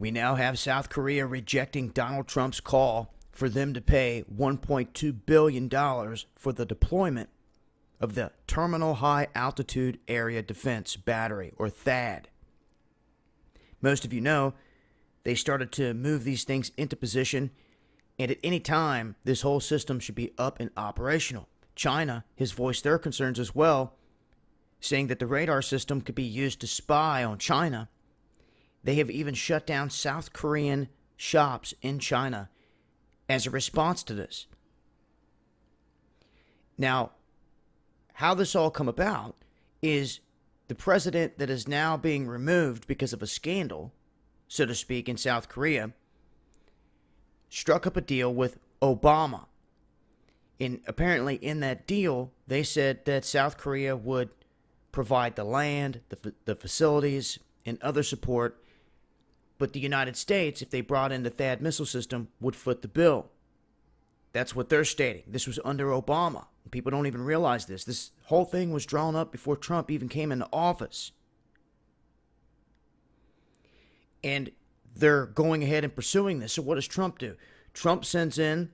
We now have South Korea rejecting Donald Trump's call for them to pay $1.2 billion for the deployment of the Terminal High Altitude Area Defense Battery, or THAAD. Most of you know they started to move these things into position, and at any time, this whole system should be up and operational. China has voiced their concerns as well, saying that the radar system could be used to spy on China. They have even shut down South Korean shops in China as a response to this. Now, how this all come about is the president that is now being removed because of a scandal, so to speak, in South Korea, struck up a deal with Obama. And apparently in that deal, they said that South Korea would provide the land, the facilities, and other support, but the United States, if they brought in the THAAD missile system, would foot the bill. That's what they're stating. This was under Obama. People don't even realize this. This whole thing was drawn up before Trump even came into office. And they're going ahead and pursuing this. So what does Trump do? Trump sends in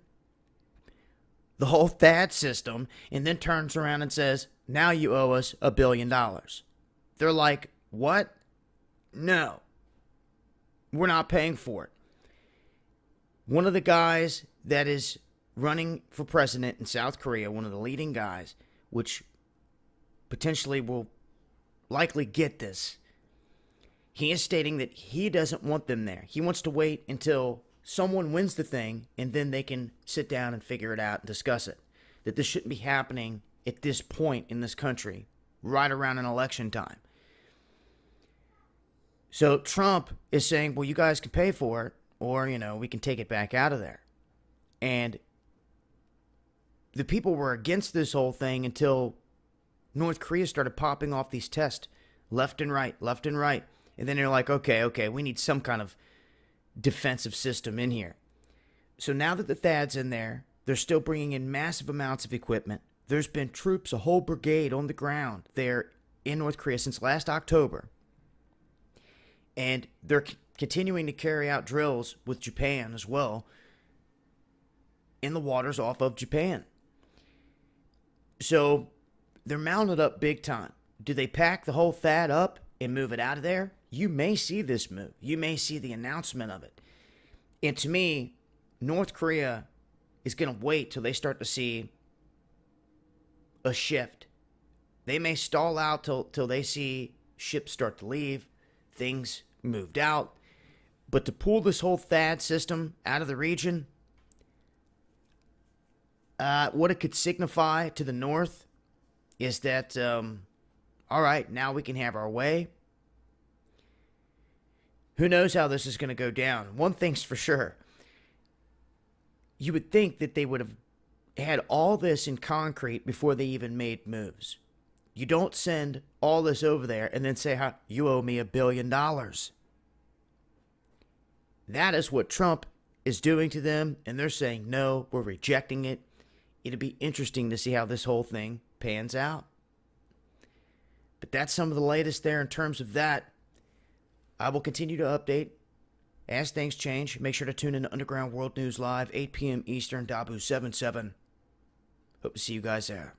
the whole THAAD system and then turns around and says, now you owe us $1 billion. They're like, what? No. We're not paying for it. One of the guys that is running for president in South Korea, one of the leading guys, which potentially will likely get this, he is stating that he doesn't want them there. He wants to wait until someone wins the thing and then they can sit down and figure it out and discuss it. That this shouldn't be happening at this point in this country, right around an election time. So Trump is saying, well, you guys can pay for it, or, we can take it back out of there. And the people were against this whole thing until North Korea started popping off these tests left and right. And then they're like, okay, we need some kind of defensive system in here. So now that the THAAD's in there, they're still bringing in massive amounts of equipment. There's been troops, a whole brigade on the ground there in North Korea since last October. And they're continuing to carry out drills with Japan as well in the waters off of Japan. So they're mounted up big time. Do they pack the whole THAAD up and move it out of there? You may see this move. You may see the announcement of it. And to me, North Korea is going to wait till they start to see a shift. They may stall out till they see ships start to leave, things moved out. But to pull this whole THAAD system out of the region, what it could signify to the North is that, all right, now we can have our way. Who knows how this is going to go down? One thing's for sure. You would think that they would have had all this in concrete before they even made moves. You don't send all this over there and then say, you owe me $1 billion. That is what Trump is doing to them, and they're saying, no, we're rejecting it. It'll be interesting to see how this whole thing pans out. But that's some of the latest there in terms of that. I will continue to update as things change. Make sure to tune in to Underground World News Live, 8 p.m. Eastern, Dabu 77. Hope to see you guys there.